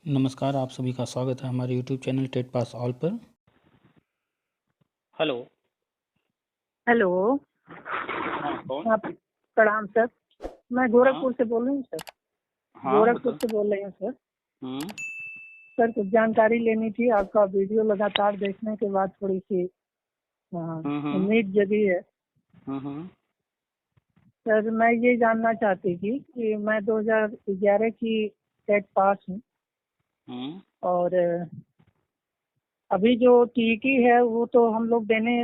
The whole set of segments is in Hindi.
नमस्कार, आप सभी का स्वागत है हमारे YouTube channel TET pass all पर। हेलो। हेलो। हाँ, कौन? आप प्रणाम सर। मैं गोरखपुर से बोल रही हूँ सर। हाँ, गोरखपुर बताओ। से बोल रही हूँ सर। हम्म। सर कुछ जानकारी लेनी थी। आपका वीडियो लगातार देखने के बाद थोड़ी सी हम्म। उम्मीद जगी है। हम्म। सर मैं ये जानना चाहती थी कि मैं 2011 की टेट पास हूँ हम्म। और अभी जो टीईटी है वो तो हम लोग देने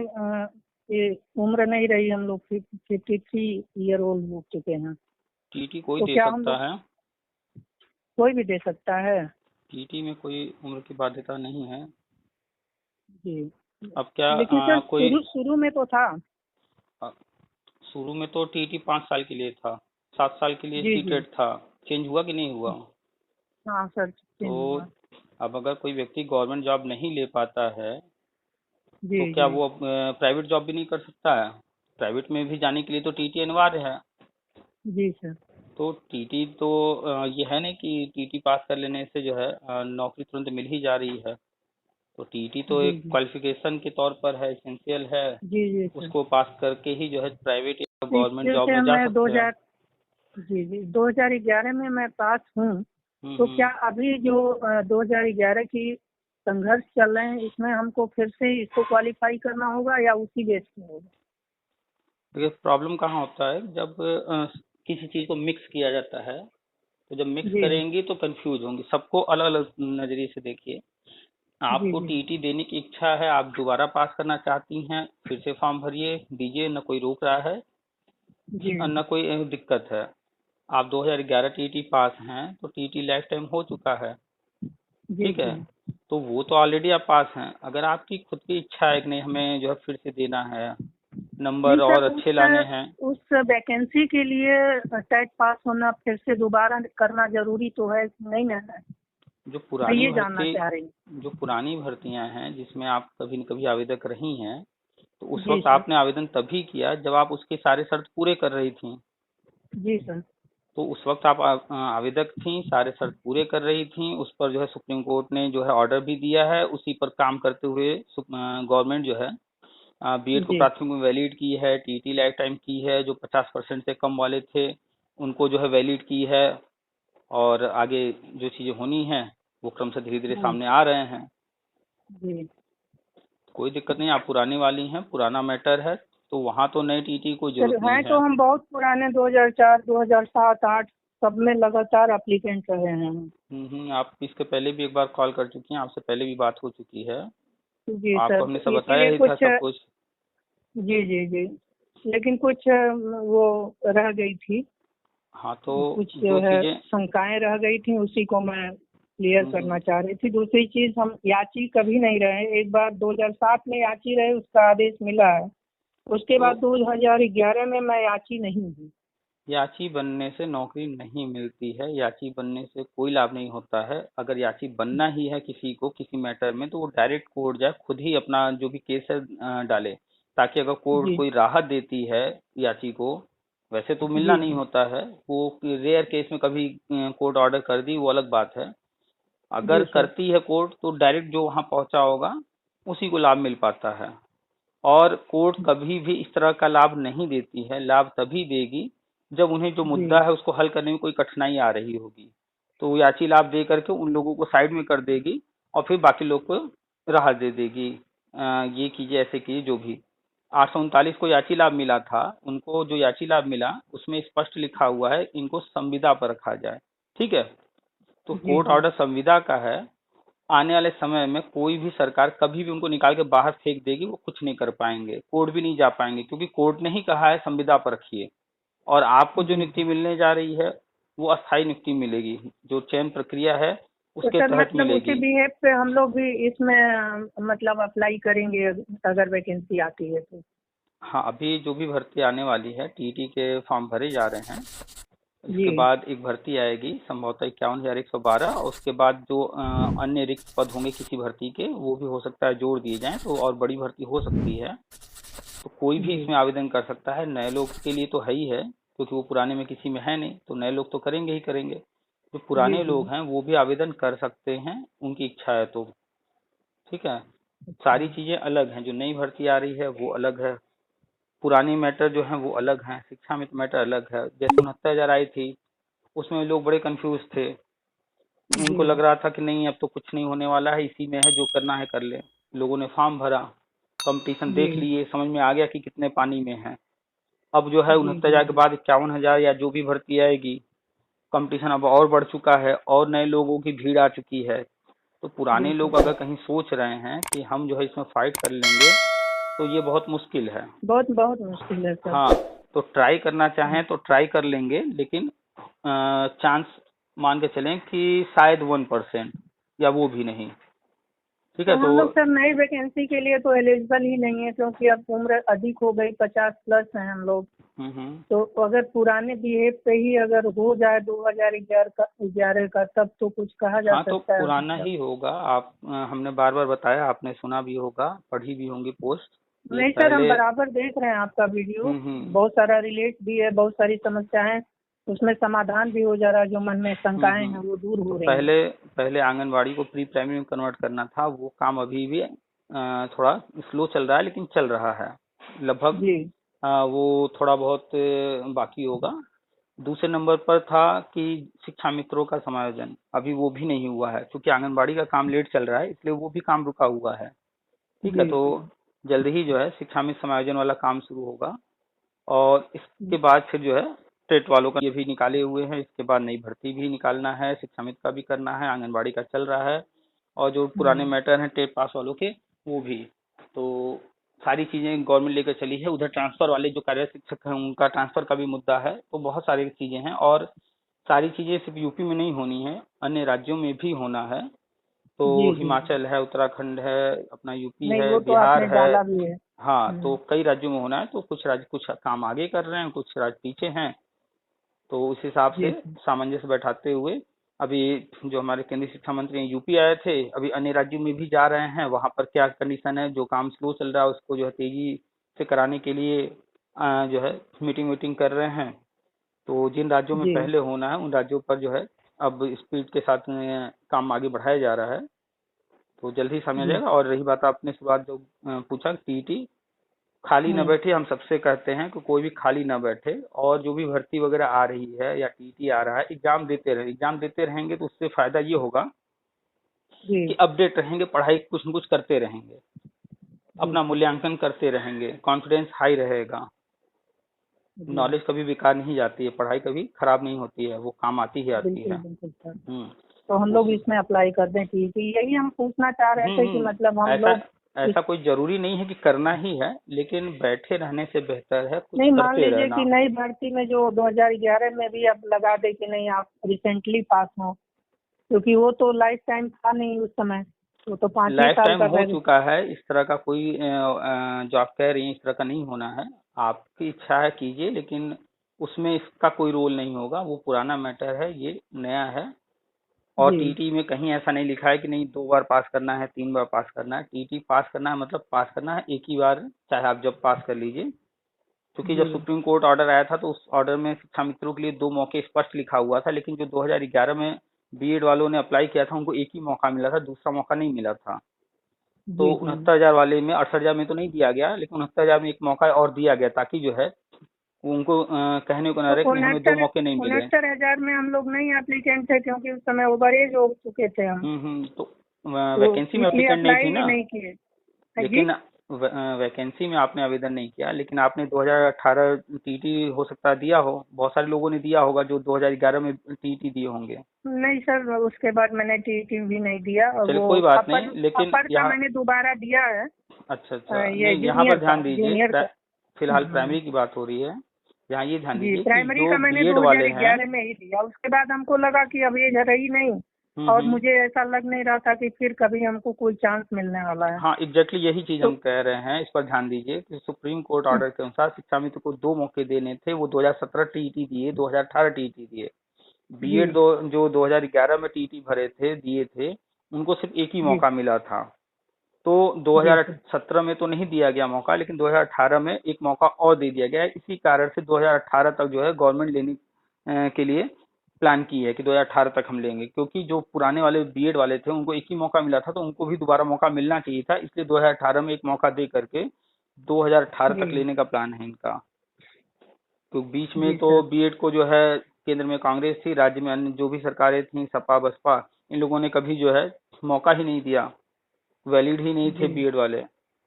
ये उम्र नहीं रही। हम लोग 53 ईयर ओल्ड हो चुके हैं। टीटी कोई तो दे क्या हम सकता लोग है। कोई भी दे सकता है? टीटी में कोई उम्र की बाध्यता नहीं है। जी। अब क्या लेकिन सर कोई शुरू शुरू में तो था। आ, शुरू में तो टीटी 5 साल के लिए था, 7 साल के लिए जी सी जी। टेट था। चेंज हुआ कि नहीं हुआ? हाँ सर चेंज तो हुआ। अब अगर कोई व्यक्ति गवर्नमेंट जॉब नहीं ले पाता है जी तो क्या जी। वो प्राइवेट जॉब भी नहीं कर सकता है? प्राइवेट में भी जाने के लिए तो टीटी अनिवार्य है। जी सर। तो टीटी तो ये है नहीं कि टीटी पास कर लेने से जो है नौकरी तुरंत मिल ही जा रही है। तो टीटी तो जी एक जी। क्वालिफिकेशन के तौर पर है, एसेंशियल है। जी जी सर। उसको पास करके ही जो है प्राइवेट या इस गवर्नमेंट जॉब जैसे में जा मैं सकते हैं। 2000 जी जी 2011 में मैं पास हूँ। तो क्या हम्म। अभी जो 2011 की संघर्ष चल रहे हैं इसमें हमको फिर से इसको क्वालिफाई करना होगा या उसी बेस पे होगा? देखिए, प्रॉब्लम कहाँ होता है जब किसी चीज़ को मिक्स किया जाता है। तो जब मिक्स जी करेंगी तो कंफ्यूज होंगी, सबको अलग अलग नज़रिए से देखिए। जी। आपको जी टीटी देने की इच्छा है, आप दोबारा पास करना चाहती हैं, फिर से फॉर्म भरिए, दीजिए, न कोई रोक रहा है, जी। न कोई दिक्कत है। आप 2011 टीटी पास हैं तो टीटी लाइफ टाइम हो चुका है। जी ठीक है। जी। तो वो तो ऑलरेडी आप पास हैं। अगर आपकी खुद की इच्छा है कि नहीं हमें जो है फिर से देना है, नहीं नंबर सर और अच्छे लाने हैं। उस वैकेंसी के लिए टेट पास होना फिर से दोबारा करना जरूरी तो है नहीं ना है? जो मैं पुरानी ये जानना भर्ती चाह रही हूँ। जो पुरानी भर्तियां हैं जिसमें आप कभी न कभी आवेदक रही हैं, तो उस जी वक्त सर। आपने आवेदन तभी किया जब आप उसके सारे शर्त पूरे कर रही थी। जी सर। तो उस वक्त आप आवेदक थी, सारे शर्त पूरे कर रही थी, उस पर जो है सुप्रीम कोर्ट ने जो है ऑर्डर भी दिया है। उसी पर काम करते हुए गवर्नमेंट जो है बीएड को जी प्राथमिक में वैलिड की है, टीटी लाइफ टाइम की है, जो 50% से कम वाले थे उनको जो है वैलिड की है। और आगे जो चीजें होनी है वो क्रम से धीरे धीरे हाँ, सामने आ रहे हैं। जी। कोई दिक्कत नहीं, आप पुरानी वाली हैं, पुराना मैटर है। तो वहाँ तो नई टीटी की कोई सर जरूरत नहीं हैं है। तो हम बहुत पुराने 2004 2007 8 सब में लगातार एप्लीकेंट रहे हैं हम। आप इसके पहले भी एक बार कॉल कर चुकी हैं, आपसे पहले भी बात हो चुकी है। जी आपको सर हमने तो सब बताया इसीलिए ही था कुछ सब कुछ। जी जी जी। लेकिन कुछ वो रह गई थी। हाँ, तो कुछ जो जो है चीजें शंकाएं रह गई थी उसी को मैं क्लियर हम्म। करना चाह रही थी। दूसरी चीज हम याची कभी नहीं रहे। एक बार 2007 में याची रहे उसका आदेश मिला है। उसके तो बाद 2011 में मैं याची नहीं हुई। याची बनने से नौकरी नहीं मिलती है, याची बनने से कोई लाभ नहीं होता है। अगर याची बनना ही है किसी को किसी मैटर में तो वो डायरेक्ट कोर्ट जाए, खुद ही अपना जो भी केस है डाले, ताकि अगर कोर्ट जी कोई राहत देती है याची को, वैसे तो मिलना जी नहीं जी। होता है। वो रेयर केस में कभी कोर्ट ऑर्डर कर दी वो अलग बात है। अगर जी सर। करती है कोर्ट तो डायरेक्ट जो वहां पहुंचा होगा उसी को लाभ मिल पाता है। और कोर्ट कभी भी इस तरह का लाभ नहीं देती है। लाभ तभी देगी जब उन्हें जो जी मुद्दा है उसको हल करने में कोई कठिनाई आ रही होगी। तो वो याची लाभ दे करके उन लोगों को साइड में कर देगी और फिर बाकी लोग को राहत दे देगी। ये कीजिए, ऐसे कीजिए, जो भी 839 को याची लाभ मिला था, उनको जो याची लाभ मिला उसमें स्पष्ट लिखा हुआ है इनको संविदा पर रखा जाए। ठीक है। तो जी कोर्ट जी। ऑर्डर संविदा का है। आने वाले समय में कोई भी सरकार कभी भी उनको निकाल के बाहर फेंक देगी, वो कुछ नहीं कर पाएंगे, कोर्ट भी नहीं जा पाएंगे, क्योंकि कोर्ट ने ही कहा है संविदा पर रखिए। और आपको जो जी नियुक्ति मिलने जा रही है वो अस्थायी नियुक्ति मिलेगी, जो चयन प्रक्रिया है तो उसके सर तहत मतलब उसी मिलेगी। बिहेव पे हम लोग भी इसमें मतलब अप्लाई करेंगे अगर वैकेंसी आती है तो? हाँ, अभी जो भी भर्ती आने वाली है टीटी के फॉर्म भरे जा रहे हैं। इसके जी बाद एक भर्ती आएगी संभवतः 51,112, और उसके बाद जो अन्य रिक्त पद होंगे किसी भर्ती के वो भी हो सकता है जोड़ दिए जाएं, तो और बड़ी भर्ती हो सकती है। तो कोई भी जी। इसमें आवेदन कर सकता है। नए लोग के लिए तो है ही है, क्योंकि वो पुराने में किसी में है नहीं, तो नए लोग तो करेंगे ही करेंगे। जो जी पुराने जी। लोग हैं वो भी आवेदन कर सकते हैं, उनकी इच्छा है तो। ठीक है। अच्छा। सारी चीजें अलग हैं, जो नई भर्ती आ रही है वो अलग है, पुरानी मैटर जो है वो अलग है, शिक्षा में तो मैटर अलग है। जैसे 69,000 आई थी, उसमें लोग बड़े कंफ्यूज थे, जी उनको लग रहा था कि नहीं अब तो कुछ नहीं होने वाला है, इसी में है, जो करना है कर ले। लोगों ने फॉर्म भरा, कंपटीशन जी देख लिए, समझ में आ गया कि कितने पानी में है। अब जो है जी 69,000 जी। के बाद 51,000 या जो भी भर्ती आएगी, कंपटीशन अब और बढ़ चुका है और नए लोगों की भीड़ आ चुकी है। तो पुराने बिल्कुल लोग सर। अगर कहीं सोच रहे हैं कि हम जो है इसमें फाइट कर लेंगे, तो ये बहुत मुश्किल है। बहुत बहुत मुश्किल है सर। हाँ, तो ट्राई करना चाहें तो ट्राई कर लेंगे, लेकिन चांस मान के चलें कि शायद 1% या वो भी नहीं। ठीक तो है। तो हम लोग सर नई वैकेंसी के लिए तो एलिजिबल ही नहीं है, क्योंकि अब उम्र अधिक हो गई, 50+ हैं हम लोग। हम्म। तो अगर पुराने बीएड पे ही अगर हो जाए 2011 का तब तो कुछ कहा जा हाँ, तो सकता है पुराना मतलब। ही होगा। आप हमने बार बार बताया, आपने सुना भी होगा, पढ़ी भी होंगी पोस्ट। ये नहीं सर, हम पहले। बराबर देख रहे हैं आपका वीडियो। हम्म। बहुत सारा रिलेट भी है, बहुत सारी समस्याएं उसमें समाधान भी हो जा रहा है, जो मन में शंकाएं हैं वो दूर तो हो रही हैं। पहले पहले आंगनबाड़ी को प्री प्राइमरी में कन्वर्ट करना था, वो काम अभी भी थोड़ा स्लो चल रहा है, लेकिन चल रहा है लगभग। जी वो थोड़ा बहुत बाकी होगा। दूसरे नंबर पर था कि शिक्षा मित्रों का समायोजन, अभी वो भी नहीं हुआ है, क्योंकि आंगनबाड़ी का काम लेट चल रहा है, इसलिए वो भी काम रुका हुआ है। ठीक है। जी तो जी जल्द ही जो है शिक्षा मित्र समायोजन वाला काम शुरू होगा, और इसके बाद फिर जो है टेट वालों का ये भी निकाले हुए हैं, इसके बाद नई भर्ती भी निकालना है, शिक्षा मित्र का भी करना है, आंगनबाड़ी का चल रहा है, और जो पुराने हम्म, मैटर हैं टेट पास वालों के, वो भी। तो सारी चीजें गवर्नमेंट लेकर चली है। उधर ट्रांसफर वाले जो कार्य शिक्षक हैं उनका ट्रांसफर का भी मुद्दा है, तो बहुत सारी चीजें हैं। और सारी चीजें सिर्फ यूपी में नहीं होनी है, अन्य राज्यों में भी होना है। तो जी जी। हिमाचल है, उत्तराखंड है, अपना यूपी नहीं है, वो तो बिहार आपने है। डाला भी है। हाँ, तो कई राज्यों में होना है, तो कुछ राज्य कुछ काम आगे कर रहे हैं, कुछ राज्य पीछे हैं। तो उस हिसाब जी से सामंजस्य बैठाते हुए अभी जो हमारे केंद्रीय शिक्षा मंत्री हैं यूपी आए थे, अभी अन्य राज्यों में भी जा रहे हैं, वहां पर क्या कंडीशन है, जो काम स्लो चल रहा है उसको जो है तेजी से कराने के लिए जो है मीटिंग वीटिंग कर रहे हैं। तो जिन राज्यों में जी पहले होना है उन राज्यों पर जो है अब स्पीड के साथ में काम आगे बढ़ाया जा रहा है। तो जल्द ही सामने आ जी। जाएगा। और रही बात आपने शुरुआत जो पूछा टीईटी, खाली न बैठे, हम सबसे कहते हैं कि कोई भी खाली न बैठे, और जो भी भर्ती वगैरह आ रही है या टीटी आ रहा है, एग्जाम देते रहे। एग्जाम देते रहेंगे तो उससे फायदा ये होगा जी कि अपडेट रहेंगे, पढ़ाई कुछ न कुछ करते रहेंगे, जी अपना मूल्यांकन करते रहेंगे, कॉन्फिडेंस हाई रहेगा। जी। नॉलेज कभी बेकार नहीं जाती है, पढ़ाई कभी खराब नहीं होती है, वो काम आती ही आती बिल्कुल है। बिल्कुल सर। हम्म। तो हम उस लोग इसमें अप्लाई कर दें, ठीक है, यही हम पूछना चाह रहे थे कि मतलब हम ऐसा लोग इस। ऐसा कोई जरूरी नहीं है कि करना ही है, लेकिन बैठे रहने से बेहतर है कुछ नहीं, मान करते लीजिए कि रहना। नई भर्ती में जो 2011 में भी अब लगा दे कि नहीं आप रिसेंटली पास हो, क्योंकि वो तो लाइफ टाइम था नहीं उस समय, वो तो 5 ही लाइफ साल टाइम का हो रह। चुका है, इस तरह का कोई जो आप कह रही हैं इस तरह का नहीं होना है। आपकी इच्छा है कीजिए, लेकिन उसमें इसका कोई रोल नहीं होगा, वो पुराना मैटर है, ये नया है। और जी टीटी में कहीं ऐसा नहीं लिखा है कि नहीं 2 बार पास करना है, 3 बार पास करना है। टीटी पास करना है मतलब पास करना है एक ही बार, चाहे आप जब पास कर लीजिए। क्योंकि जब जी। सुप्रीम कोर्ट ऑर्डर आया था तो उस ऑर्डर में शिक्षा मित्रों के लिए 2 मौके स्पष्ट लिखा हुआ था, लेकिन जो 2011 में बीएड वालों ने अप्लाई किया था उनको एक ही मौका मिला था, दूसरा मौका नहीं मिला था। तो जी जी। 69,000 वाले में 68,000 में तो नहीं दिया गया, लेकिन 69,000 में एक मौका और दिया गया, ताकि जो है वो उनको कहने को न तो रहे कि नहीं हमें 2 मौके नहीं मिले। 69,000 में हम लोग नहीं एप्लीकेंट थे, क्योंकि उस समय ओवर एज हो चुके थे हम। तो तो वैकेंसी में इसलिए एप्लीकेंट नहीं अप्लाई थी भी ना। नहीं किए। हाँ जी। लेकिन वैकेंसी में आपने आवेदन नहीं किया, लेकिन आपने 2018 टीटी हो सकता है दिया हो, बहुत सारे लोगों ने दिया होगा जो 2011 में टीटी दिए होंगे। नहीं सर, उसके बाद मैंने टीटी भी नहीं दिया, और चलिए वो कोई बात अपर नहीं, लेकिन अपर का यहाँ। मैंने दोबारा दिया है। अच्छा अच्छा, ये नहीं यहाँ पर जूनियर का ध्यान दीजिए, जूनियर का। फिलहाल प्राइमरी की बात हो रही है। यहाँ ये ध्यान जी, दीजिए कि प्राइमरी जो का मैंने बीएड वाले हैं। 2011 में ही दिया, उसके बाद हमको लगा कि अब एज रही नहीं, और हम्म। मुझे ऐसा लग नहीं रहा था कि फिर कभी हमको कोई चांस मिलने वाला है। हाँ, एग्जैक्टली यही चीज तो हम कह रहे हैं, इस पर ध्यान दीजिए कि सुप्रीम कोर्ट ऑर्डर के अनुसार शिक्षा मित्र को 2 मौके देने थे, वो 2017 टीईटी दिए, 2018 टीईटी दिए। जी बीएड जो 2011 में टीईटी भरे थे, दिए थे, उनको सिर्फ एक ही जी मौका मिला था। तो जी सर। 2017 में तो नहीं दिया गया मौका, लेकिन 2018 में एक मौका और दे दिया गया है। इसी कारण से 2018 तक जो है गवर्नमेंट लेने के लिए प्लान की है कि 2018 तक हम लेंगे, क्योंकि जो पुराने वाले बीएड वाले थे उनको एक ही मौका मिला था, तो उनको भी दोबारा मौका मिलना चाहिए था, इसलिए 2018 में एक मौका दे करके 2018 तक जी लेने का प्लान है इनका। तो बीच में जी तो सर। बीएड को जो है केंद्र में कांग्रेस थी, राज्य में अन्य जो भी सरकारें थी सपा बसपा, इन लोगों ने कभी जो है मौका ही नहीं दिया, वैलिड ही नहीं थे जी बीएड वाले।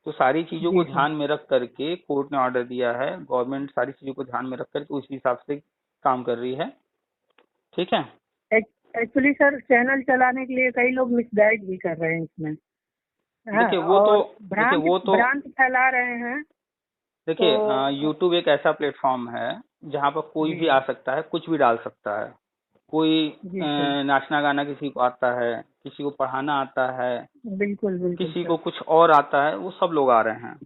तो सारी चीजों जी को सर। ध्यान में रख करके कोर्ट ने ऑर्डर दिया है, गवर्नमेंट सारी चीजों को ध्यान में रख करके उसी हिसाब से काम कर रही है। ठीक है। एक्चुअली सर चैनल चलाने के लिए कई लोग मिसगाइड भी कर रहे हैं इसमें। हाँ, देखिए वो तो और देखिए भ्रांत वो तो भ्रांत फैला रहे हैं। देखिए तो यूट्यूब एक ऐसा प्लेटफॉर्म है जहाँ पर कोई भी जी आ सकता है, कुछ भी डाल सकता है। कोई जी सर। नाचना गाना किसी को आता है, किसी को पढ़ाना आता है, बिल्कुल बिल्कुल किसी सर। को कुछ और आता है, वो सब लोग आ रहे हैं।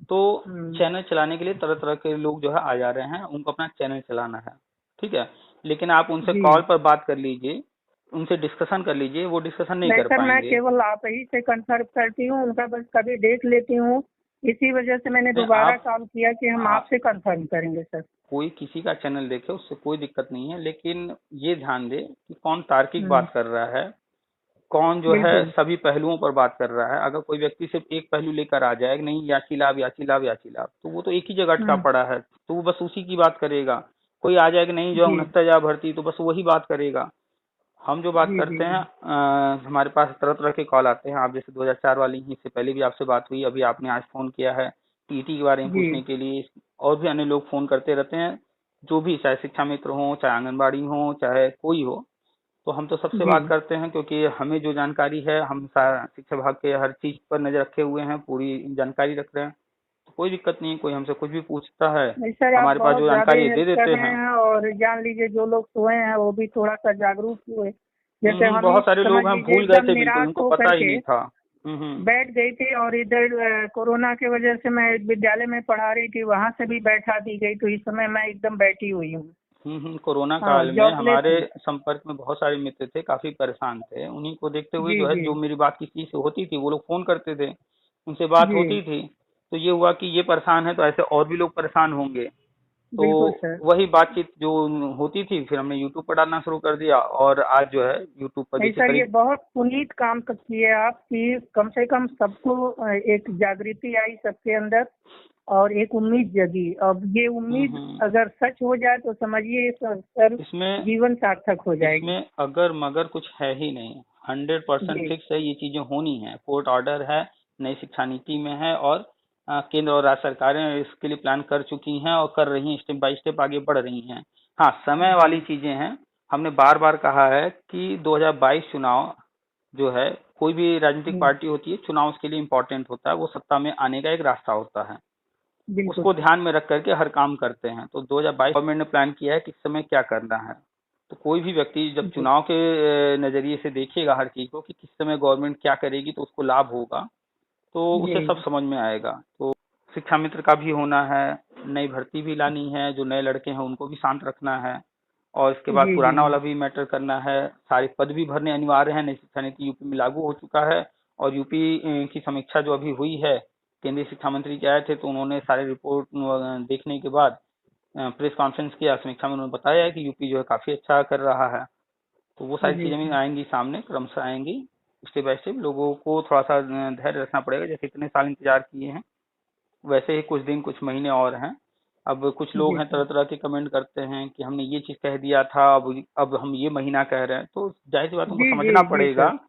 तो हम्म। चैनल चलाने के लिए तरह तरह के लोग जो है आ जा रहे हैं, उनको अपना चैनल चलाना है। ठीक है। लेकिन आप उनसे जी। कॉल पर बात कर लीजिए, उनसे डिस्कशन कर लीजिए, वो डिस्कशन नहीं नहीं कर सर, मैं पाएंगे। केवल आप ही से कंसर्न करती हूँ, उनका बस कभी देख लेती हूँ। इसी वजह से मैंने मैं दोबारा आप, कॉल किया कि हम आप आपसे कंफर्म करेंगे सर। कोई किसी का चैनल देखे, उससे कोई दिक्कत नहीं है, लेकिन ये ध्यान दे कि कौन तार्किक हम्म। बात कर रहा है, कौन जो है बिल्कुल। सभी पहलुओं पर बात कर रहा है। अगर कोई व्यक्ति सिर्फ एक पहलू लेकर आ जाए कि नहीं याची लाभ याची लाभ याची लाभ, तो वो तो एक ही जगह अटका हम्म। पड़ा है, तो वो बस उसी की बात करेगा। कोई आ जाए कि नहीं जो जी 69,000 भर्ती, तो बस वही बात करेगा। हम जो बात जी जी करते हैं, जी। हमारे पास तरह तरह के कॉल आते हैं। आप जैसे 2004 वाली ही, इससे पहले भी आपसे बात हुई, अभी आपने आज फोन किया है टीटी के बारे में जी पूछने के लिए। और भी अन्य लोग फोन करते रहते हैं, जो भी, चाहे शिक्षा मित्र हो, चाहे आंगनबाड़ी हो, चाहे कोई हो। तो हम तो सबसे जी। बात करते हैं, क्योंकि हमें जो जानकारी है, हम शिक्षा विभाग के हर चीज पर नजर रखे हुए हैं, पूरी जानकारी रख रहे हैं। तो कोई दिक्कत नहीं है, कोई हमसे कुछ भी पूछता है, नहीं सर, आप हमारे पास बहुत जो ज़्यादा ही जानकारी है दे हेल्प कर देते रहे हैं। हैं, और जान लीजिए जो लोग सोए हैं वो भी थोड़ा सा जागरूक हुए। जैसे हम ही बहुत सारे समझ लोग हैं लीजिए भूल गए एकदम थे, बिल्कुल निराश उनको हो पता ही करके नहीं था। बैठ गई थी, और इधर कोरोना की वजह से मैं एक विद्यालय में पढ़ा रही थी, वहां से भी बैठा दी गई, तो इस समय मैं एकदम बैठी हुई हूँ। कोरोना हाँ, काल में जॉबलेस हमारे हूँ। संपर्क में बहुत सारे मित्र थे, काफी परेशान थे। उन्हीं को देखते हुए जी जो है, जी जो मेरी बात किसी से होती थी वो लोग फोन करते थे, उनसे बात जी। होती थी। तो ये हुआ कि ये परेशान है तो ऐसे और भी लोग परेशान होंगे। तो बिल्कुल सर। वही बातचीत जो होती थी, फिर हमने यूट्यूब पर डालना शुरू कर दिया, और आज जो है यूट्यूब पर नहीं देखिए सर, ये करीब। बहुत पुनीत काम किए आप कि कम से कम सबको एक जागृति आई सबके अंदर, और एक उम्मीद जगी। अब ये उम्मीद हम्म अगर सच हो जाए तो समझिए सर, इसमें जीवन सार्थक हो जाएगी। इसमें अगर मगर कुछ है ही नहीं, 100% जी फिक्स है, ये चीजें होनी है। कोर्ट ऑर्डर है, नई शिक्षा नीति में है, और केंद्र और राज्य सरकारें इसके लिए प्लान कर चुकी हैं और कर रही हैं, स्टेप बाय स्टेप आगे बढ़ रही हैं। हाँ, समय जी वाली चीजें हैं। हमने बार बार कहा है कि 2022 चुनाव जो है, कोई भी राजनीतिक जी। पार्टी होती है, चुनाव उसके लिए इम्पोर्टेंट होता है, वो सत्ता में आने का एक रास्ता होता है। बिल्कुल उसको सर। ध्यान में रख करके हर काम करते हैं। तो 2022 गवर्नमेंट ने प्लान किया है कि इस समय क्या करना है। तो कोई भी व्यक्ति जब जी चुनाव के नजरिए से देखेगा हर चीज को कि किस समय गवर्नमेंट क्या करेगी तो उसको लाभ होगा, तो उसे सब जी समझ में आएगा। तो शिक्षा मित्र का भी होना है, नई भर्ती भी लानी है, जो नए लड़के हैं उनको भी शांत रखना है, और इसके बाद जी जी पुराना वाला जी। भी मैटर करना है। सारे पद भी भरने अनिवार्य है, नई शिक्षा नीति यूपी में लागू हो चुका है। और यूपी की समीक्षा जो अभी हुई है, केंद्रीय शिक्षा मंत्री जी आए थे, तो उन्होंने सारे रिपोर्ट देखने के बाद प्रेस कॉन्फ्रेंस किया, समीक्षा में उन्होंने बताया है कि यूपी जो है काफी अच्छा कर रहा है। तो वो सारी जी चीजें भी सर। आएंगी सामने, क्रमशः आएंगी। स्टेप बाय स्टेप लोगों को थोड़ा सा धैर्य रखना पड़ेगा, जैसे इतने साल इंतजार किए हैं, वैसे ही कुछ दिन कुछ महीने और हैं। अब कुछ लोग जी हैं सर। तरह तरह के कमेंट करते हैं कि हमने ये चीज कह दिया था, अब हम ये महीना कह रहे हैं। तो जाहिर सी बात उनको जी जी समझना जी पड़ेगा सर।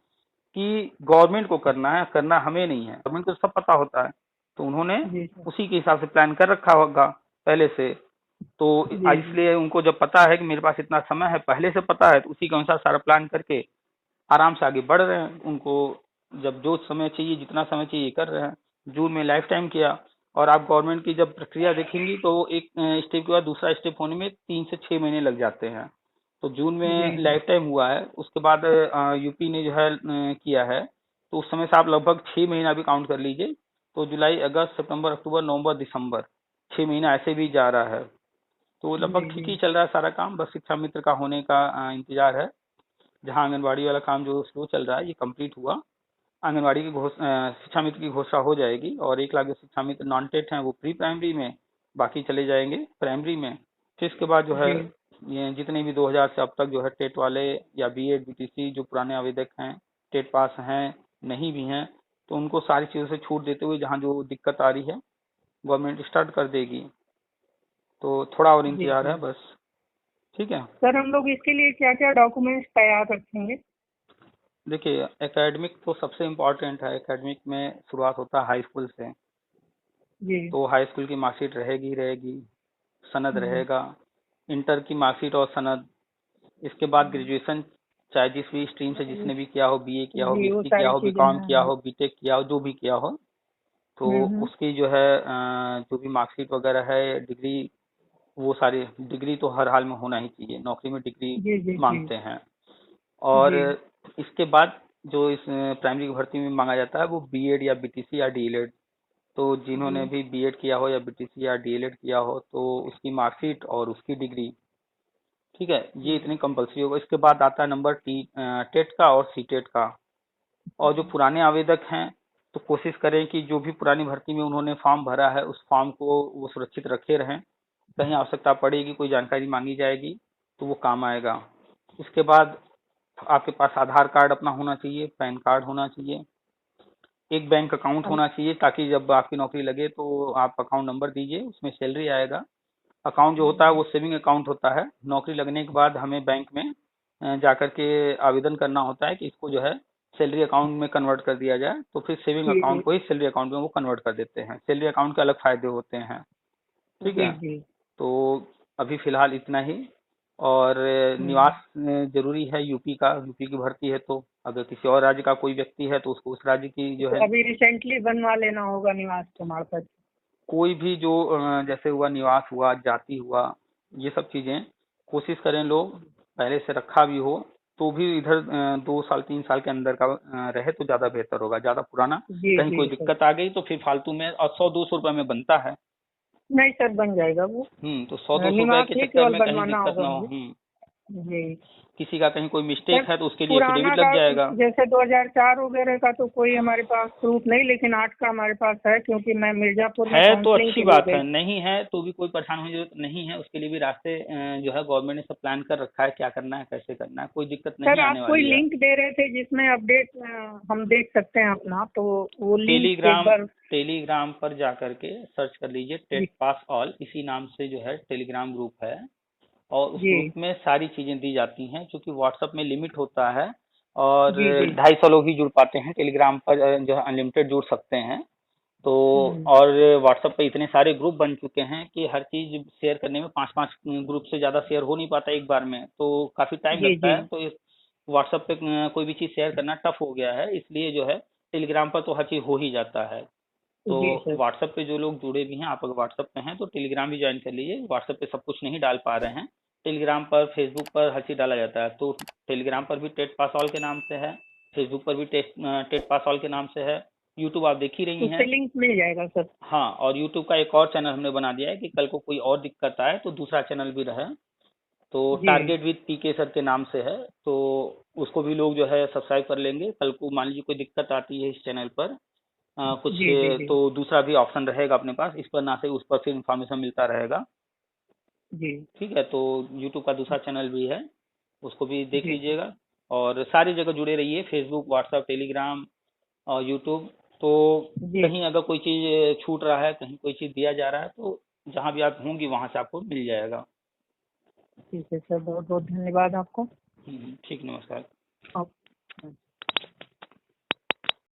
कि गवर्नमेंट को करना है, करना हमें नहीं है, गवर्नमेंट को सब पता होता है। तो उन्होंने जी सर। उसी के हिसाब से प्लान कर रखा होगा पहले से। तो जी जी। इसलिए उनको जब पता है कि मेरे पास इतना समय है, पहले से पता है, तो उसी के अनुसार सारा प्लान करके आराम से आगे बढ़ रहे हैं। उनको जब जो समय चाहिए, जितना समय चाहिए कर रहे हैं। जून में लाइफ टाइम किया, और आप गवर्नमेंट की जब प्रक्रिया देखेंगी तो एक स्टेप के बाद दूसरा स्टेप होने में 3 से 6 महीने लग जाते हैं। तो जून जी में जी। लाइफ टाइम हुआ है, उसके बाद यूपी ने जो है किया है, तो उस समय से आप लगभग 6 महीना भी काउंट कर लीजिए। तो जुलाई अगस्त सितंबर अक्टूबर नवंबर दिसंबर, 6 महीना ऐसे भी जा रहा है। तो लगभग जी ठीक जी। ही चल रहा है सारा काम, बस शिक्षा मित्र का होने का इंतजार है। जहाँ आंगनबाड़ी वाला काम जो स्लो चल रहा है, ये कंप्लीट हुआ, आंगनबाड़ी की शिक्षा मित्र की घोषणा हो जाएगी, और 1 लाख जो शिक्षा मित्र नॉन टेट हैं वो प्री प्राइमरी में, बाकी चले जाएंगे प्राइमरी में। फिर इसके बाद जो है जी ये जितने भी 2000 से अब तक जो है टेट वाले या बीएड बीटीसी जो पुराने आवेदक हैं, टेट पास हैं, नहीं भी हैं, तो उनको सारी चीज़ों से छूट देते हुए जहाँ जो दिक्कत आ रही है गवर्नमेंट स्टार्ट कर देगी। तो थोड़ा और जी इंतजार जी। है बस। ठीक है। सर हम लोग इसके लिए क्या क्या डॉक्यूमेंट्स तैयार रखेंगे? देखिए, एकेडमिक तो सबसे इम्पोर्टेंट है। एकेडमिक में शुरुआत होता है हाई स्कूल से, जी। तो हाई स्कूल की मार्कशीट रहेगी रहेगी, सनद हम्म, रहेगा, इंटर की मार्कशीट और सनद। इसके बाद ग्रेजुएशन, चाहे जिस भी स्ट्रीम से जिसने भी किया हो, बीए किया हो, जी वो बीएससी किया सारी हो, चीजें बीकॉम हैं। किया हो, बीटेक किया हो, जो भी किया हो, तो हम्म। उसकी जो है जो भी मार्कशीट वगैरह है, डिग्री, वो सारी डिग्री तो हर हाल में होना ही चाहिए, नौकरी में डिग्री जी जी जी। मांगते हैं। और जी इसके बाद जो इस प्राइमरी की भर्ती में मांगा जाता है वो बीएड या बीटीसी या डीएलएड। तो जिन्होंने जी भी बीएड किया हो या बीटीसी या डीएलएड किया हो तो उसकी मार्कशीट और उसकी डिग्री, ठीक है, ये जी। इतनी कंपलसरी होगा। इसके बाद आता है नंबर टेट का और सीटेट का। और जो पुराने आवेदक हैं, तो कोशिश करें कि जो भी पुरानी भर्ती में उन्होंने फॉर्म भरा है उस फॉर्म को वो सुरक्षित रखे रहें। कहीं आवश्यकता पड़ेगी, कोई जानकारी मांगी जाएगी तो वो काम आएगा। इसके बाद आपके पास आधार कार्ड अपना होना चाहिए, पैन कार्ड होना चाहिए, एक बैंक अकाउंट हम। होना चाहिए, ताकि जब आपकी नौकरी लगे तो आप अकाउंट नंबर दीजिए, उसमें सैलरी आएगा। अकाउंट जो होता है वो सेविंग अकाउंट होता है। नौकरी लगने के बाद हमें बैंक में जाकर के आवेदन करना होता है कि इसको जो है सैलरी अकाउंट में कन्वर्ट कर दिया जाए, तो फिर सेविंग जी जी अकाउंट को ही सैलरी अकाउंट में वो कन्वर्ट कर देते हैं। सैलरी अकाउंट के अलग फायदे होते हैं। ठीक जी है। जी। तो अभी फिलहाल इतना ही। और हम्म। निवास जरूरी है, यूपी का, यूपी की भर्ती है तो अगर किसी और राज्य का कोई व्यक्ति है तो उसको उस राज्य की जो तो है अभी रिसेंटली बनवा लेना होगा निवास प्रमाण पत्र। कोई भी जो जैसे हुआ निवास हुआ, जाति हुआ, ये सब चीजें कोशिश करें लोग पहले से रखा भी हो तो भी इधर 2 साल 3 साल के अंदर का रहे तो ज्यादा बेहतर होगा। ज्यादा पुराना जी कहीं जी कोई सर। दिक्कत आ गई तो फिर फालतू में, और 100-200 रुपए में बनता है। नहीं सर बन जाएगा वो। तो 100-200 रुपए निवास के ही चक्कर केवल में कहीं बनवाना दिक्कत होगा ना हो। मुझे। जी। किसी का कहीं कोई सर मिस्टेक है तो उसके लिए पुराना एफिडेविट का लग जाएगा। जैसे 2004 वगैरह का तो कोई हमारे पास प्रूफ नहीं, लेकिन 8 का हमारे पास है, क्योंकि मैं मिर्जापुर में है तो काउंसलिंग अच्छी के लिए बात गई। है, नहीं है तो भी कोई परेशान होने की जरूरत नहीं है। उसके लिए भी रास्ते जो है गवर्नमेंट ने सब प्लान कर रखा है, क्या करना है कैसे करना है, कोई दिक्कत सर नहीं आप आने कोई वाली है। लिंक दे रहे थे जिसमें अपडेट हम देख सकते हैं अपना, तो वो लिंक एक टेलीग्राम, बार। टेलीग्राम पर जा करके सर्च कर लीजिए, जी टेट पास ऑल, इसी नाम से जो है टेलीग्राम ग्रुप है। और उस जी ग्रुप में सारी चीजें दी जाती हैं, क्योंकि व्हाट्सएप में लिमिट होता है और जी जी। 250 लोग ही जुड़ पाते हैं। टेलीग्राम पर जो है अनलिमिटेड जुड़ सकते हैं। तो हम्म, और व्हाट्सएप पे इतने सारे ग्रुप बन चुके हैं कि हर चीज शेयर करने में 5-5 ग्रुप से ज्यादा शेयर हो नहीं पाता एक बार में, तो काफी टाइम जी लगता जी है। तो इस व्हाट्सएप पे कोई भी चीज शेयर करना टफ हो गया है, इसलिए जो है टेलीग्राम पर तो हर चीज हो ही जाता है। तो जी सर। व्हाट्सएप पे जो लोग जुड़े भी हैं, आप अगर व्हाट्सएप पे हैं तो टेलीग्राम भी ज्वाइन कर लीजिए। व्हाट्सएप पे सब कुछ नहीं डाल पा रहे हैं, टेलीग्राम पर फेसबुक पर हर चीज डाला जाता है। तो टेलीग्राम पर भी टेट पास ऑल के नाम से है, फेसबुक पर भी टेट पास ऑल के नाम से है, यूट्यूब आप देख ही रही उससे हैं। लिंक मिल जाएगा सर। हाँ, और यूट्यूब का एक और चैनल हमने बना दिया है कि कल को कोई और दिक्कत आए तो दूसरा चैनल भी रहे। तो जी टारगेट विद पीके सर के नाम से है, तो उसको भी लोग जो है सब्सक्राइब कर लेंगे। कल को मान लीजिए कोई दिक्कत आती है इस चैनल पर कुछ, जी जी जी। तो दूसरा भी ऑप्शन रहेगा अपने पास, इस पर ना से उस पर फिर इंफॉर्मेशन मिलता रहेगा। जी ठीक है। तो यूट्यूब का दूसरा चैनल भी है, उसको भी देख जी जी लीजिएगा। और सारी जगह जुड़े रहिए, फेसबुक, व्हाट्सएप, टेलीग्राम और यूट्यूब। तो जी। कहीं अगर कोई चीज़ छूट रहा है, कहीं कोई चीज़ दिया जा रहा है, तो जहाँ भी आप होंगी वहाँ से आपको मिल जाएगा। ठीक है सर, बहुत बहुत धन्यवाद आपको। ठीक, नमस्कार। आप